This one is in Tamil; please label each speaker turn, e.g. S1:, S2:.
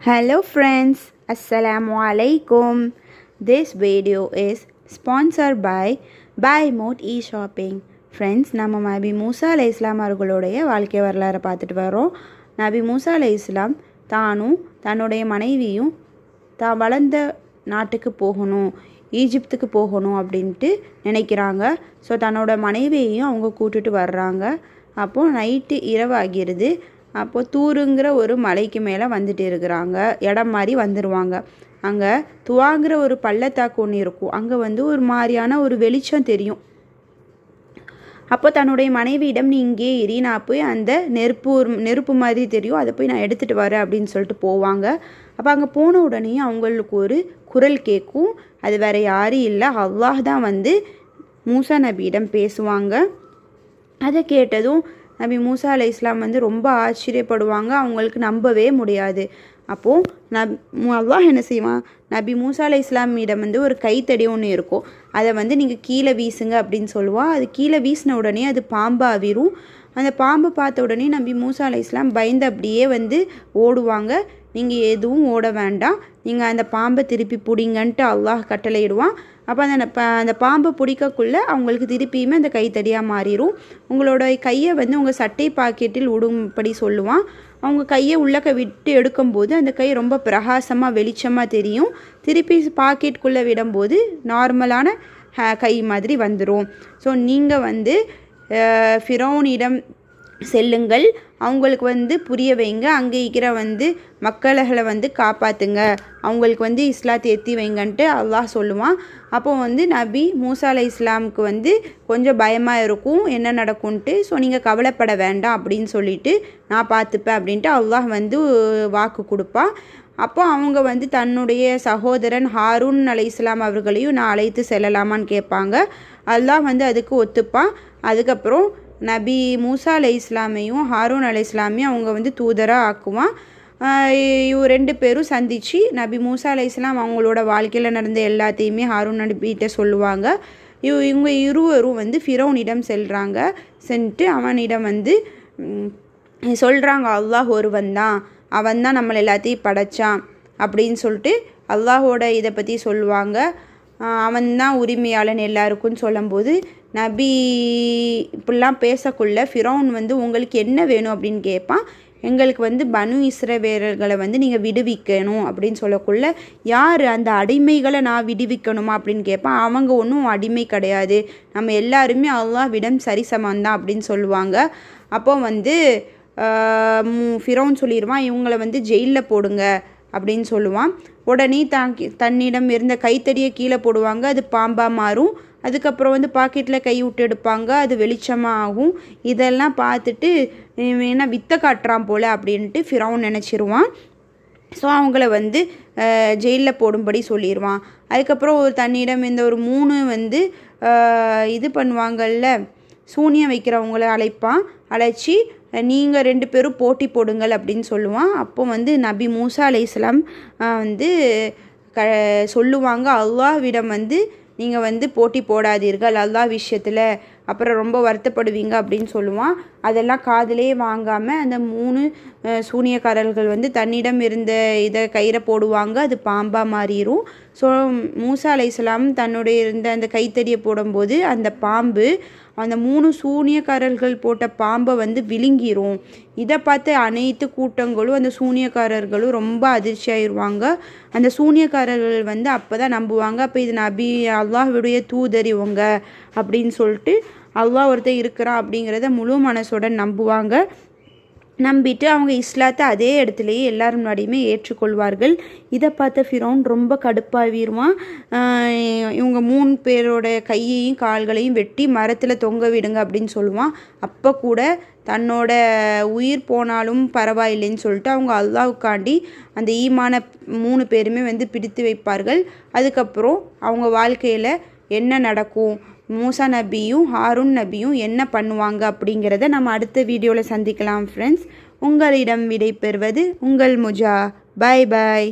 S1: Hello friends, Assalamu alaikum. This video is sponsored by Mode e-shopping. Friends, நம்ம நபி மூசா அலைஹிஸ்ஸலாம் அவர்களுடைய வாழ்க்கை வரலாறை பார்த்துட்டு வரோம். நபி மூசா அலைஹிஸ்ஸலாம் தானும் தன்னுடைய மனைவியும் தான் வளர்ந்த நாட்டுக்கு போகணும், ஈஜிப்துக்கு போகணும் அப்படின்ட்டு நினைக்கிறாங்க. ஸோ தன்னோட மனைவியையும் அவங்க கூட்டிட்டு வர்றாங்க. அப்போது நைட்டு இரவாகிறது. அப்போது தூருங்கிற ஒரு மலைக்கு மேலே வந்துட்டு இருக்கிறாங்க. இடம் மாதிரி வந்துடுவாங்க. அங்கே துவாங்கிற ஒரு பள்ளத்தாக்கு ஒன்று இருக்கும். அங்கே ஒரு மாதிரியான ஒரு வெளிச்சம் தெரியும். அப்போ தன்னுடைய மனைவியிடம் நீ இங்கே ஏறி, நான் போய் அந்த நெருப்பு மாதிரி தெரியும், அதை போய் நான் எடுத்துகிட்டு வரேன் அப்படின்னு சொல்லிட்டு போவாங்க. அப்போ அங்கே போன உடனே அவங்களுக்கு ஒரு குரல் கேட்கும். அது வேறு யாரும் இல்லை, அல்லாஹ் தான் மூசா நபியிடம் பேசுவாங்க. அதை கேட்டதும் நபி மூசா அலைஹிஸ்ஸலாம் ரொம்ப ஆச்சரியப்படுவாங்க. அவங்களுக்கு நம்பவே முடியாது. அப்போது அல்லாஹ் என்ன செய்வான், நபி மூசா அலைஹிஸ்ஸலாமிடம் ஒரு கைத்தடி ஒன்று இருக்கும். அதை நீங்கள் கீழே வீசுங்க அப்படின்னு சொல்லுவாள். அது கீழே வீசின உடனே அது பாம்பாவிரும். அந்த பாம்பை பார்த்த உடனே நபி மூசா அலைஹிஸ்ஸலாம் பயந்து அப்படியே ஓடுவாங்க. நீங்கள் எதுவும் ஓட வேண்டாம், நீங்கள் அந்த பாம்பை திருப்பி பிடிங்கன்ட்டு அல்லாஹ் கட்டளையிடுவான். அப்போ அந்த பாம்பை பிடிக்கக்குள்ளே அவங்களுக்கு திருப்பியுமே அந்த கைத்தடியாக மாறிடும். உங்களோட கையை உங்கள் சட்டை பாக்கெட்டில் விடும்படி சொல்லுவான். அவங்க கையை உள்ளக்க விட்டு எடுக்கும்போது அந்த கை ரொம்ப பிரகாசமாக வெளிச்சமாக தெரியும். திருப்பி பாக்கெட்டுக்குள்ளே விடும்போது நார்மலான கை மாதிரி வந்துடும். ஸோ நீங்கள் ஃபிரௌனிடம் செல்லுங்கள், அவங்களுக்கு புரிய வைங்க, அங்கே இருக்கிற மக்களை காப்பாற்றுங்க, அவங்களுக்கு இஸ்லாத்தை எத்தி வைங்கன்ட்டு அல்லாஹ் சொல்லுவான். அப்போது நபி மூசா அலைஹிஸ்ஸலாமுக்கு கொஞ்சம் பயமாக இருக்கும், என்ன நடக்கும்ன்ட்டு. ஸோ நீங்கள் கவலைப்பட வேண்டாம் அப்படின்னு சொல்லிட்டு நான் பார்த்துப்பேன் அப்படின்ட்டு அல்லாஹ் வாக்கு கொடுப்பான். அப்போ அவங்க தன்னுடைய சகோதரன் ஹாரூன் அலைஹிஸ்ஸலாம் அவர்களையும் நான் அழைத்து செல்லலாமான்னு கேட்பாங்க. அல்லாஹ் அதுக்கு ஒத்துப்பான். அதுக்கப்புறம் நபி மூசா அலைஹிஸ்ஸலாமையும் ஹாரூன் அலைஹிஸ்ஸலாமையும் அவங்க தூதராக ஆக்குவான். ரெண்டு பேரும் சந்தித்து நபி மூசா அலைஹிஸ்ஸலாம் அவங்களோட வாழ்க்கையில் நடந்த எல்லாத்தையுமே ஹாரூன் நபிகிட்ட சொல்லுவாங்க. இவங்க இருவரும் ஃபிரௌனிடம் செல்கிறாங்க. சென்ட்டு அவனிடம் சொல்கிறாங்க, அல்லாஹ் ஒருவன் தான், அவன் தான் நம்மளை எல்லாத்தையும் படைச்சான் அப்படின்னு சொல்லிட்டு அல்லாஹோட இதை பற்றி சொல்லுவாங்க. அவன் தான் உரிமையாளன் எல்லாருக்குன்னு சொல்லும்போது நபி இப்படிலாம் பேசக்குள்ள ஃபிரௌன் உங்களுக்கு என்ன வேணும் அப்படின்னு கேட்பான். எங்களுக்கு பனு இஸ்ரவேலர்களை நீங்கள் விடுவிக்கணும் அப்படின்னு சொல்லக்குள்ள, யார் அந்த அடிமைகளை நான் விடுவிக்கணுமா அப்படின்னு கேட்பான். அவங்க ஒன்றும் அடிமை கிடையாது, நம்ம எல்லாருமே அல்லாஹ்விடம் சரிசமந்தான் அப்படின்னு சொல்லுவாங்க. அப்போ ஃபிரௌன் சொல்லிடுவான், இவங்களை ஜெயிலில் போடுங்க அப்படின்னு சொல்லுவான். உடனே தன்னிடம் இருந்த கைத்தடியை கீழே போடுவாங்க, அது பாம்பாக மாறும். அதுக்கப்புறம் பாக்கெட்டில் கை விட்டு எடுப்பாங்க, அது வெளிச்சமாக ஆகும். இதெல்லாம் பார்த்துட்டு என்ன வித்தை காட்டுறான் போல் அப்படின்ட்டு ஃபிரௌன் நினச்சிருவான். ஸோ அவங்கள ஜெயிலில் போடும்படி சொல்லிடுவான். அதுக்கப்புறம் தன்னிடம் இந்த ஒரு 3 இது பண்ணுவாங்கள்ல, சூனியம் வைக்கிறவங்கள அழைப்பான். அழைச்சி நீங்கள் 2 பேரும் போட்டி போடுங்கள் அப்படின்னு சொல்லுவான். அப்போ நபி மூசா அலைஹிஸ்ஸலாம் சொல்லுவாங்க, அல்லாஹ்விடம் நீங்கள் போட்டி போடாதீர்கள் அல்லாஹ் விஷயத்தில், அப்புறம் ரொம்ப வருத்தப்படுவீங்க அப்படின்னு சொல்லுவான். அதெல்லாம் காதிலே வாங்காமல் அந்த 3 சூனியக்காரர்கள் தன்னிடம் இருந்த இதை கயிறை போடுவாங்க, அது பாம்பாக மாறிடும். ஸோ மூசா அலைஹிஸ்ஸலாம் தன்னுடைய இருந்த அந்த கைத்தடியை போடும்போது அந்த பாம்பு அந்த 3 சூனியக்காரர்கள் போட்ட பாம்பை விழுங்கிரும். இதை பார்த்து அனைத்து கூட்டங்களும் அந்த சூனியக்காரர்களும் ரொம்ப அதிர்ச்சி ஆயிடுவாங்க. அந்த சூனியக்காரர்கள் அப்போ தான் நம்புவாங்க, அப்போ இது நபி அல்லாஹ்வுடைய தூதர் இவங்க அப்படின்னு சொல்லிட்டு அல்லாஹ் ஒருத்தர் இருக்கிறான் அப்படிங்கிறத முழு மனசோட நம்புவாங்க. நம்பிட்டு அவங்க இஸ்லாத்தை அதே இடத்துலையே எல்லாரும் முன்னாடியுமே ஏற்றுக்கொள்வார்கள். இதை பார்த்த ஃபிரௌன் ரொம்ப கடுப்பாகிடுவான். இவங்க 3 பேரோட கையையும் கால்களையும் வெட்டி மரத்தில் தொங்க விடுங்க அப்படின்னு சொல்லுவான். அப்போ கூட தன்னோட உயிர் போனாலும் பரவாயில்லைன்னு சொல்லிட்டு அவங்க அல்லாஹ்வுக்காண்டி அந்த ஈமான 3 பேருமே பிடித்து வைப்பார்கள். அதுக்கப்புறம் அவங்க வாழ்க்கையில் என்ன நடக்கும், மூசா நபியும் ஹாரூன் நபியும் என்ன பண்ணுவாங்க அப்படிங்கிறத நம்ம அடுத்த வீடியோவில் சந்திக்கலாம் ஃப்ரெண்ட்ஸ். உங்களிடம் விடை பெறுவது உங்கள் முஜா. பாய் பாய்.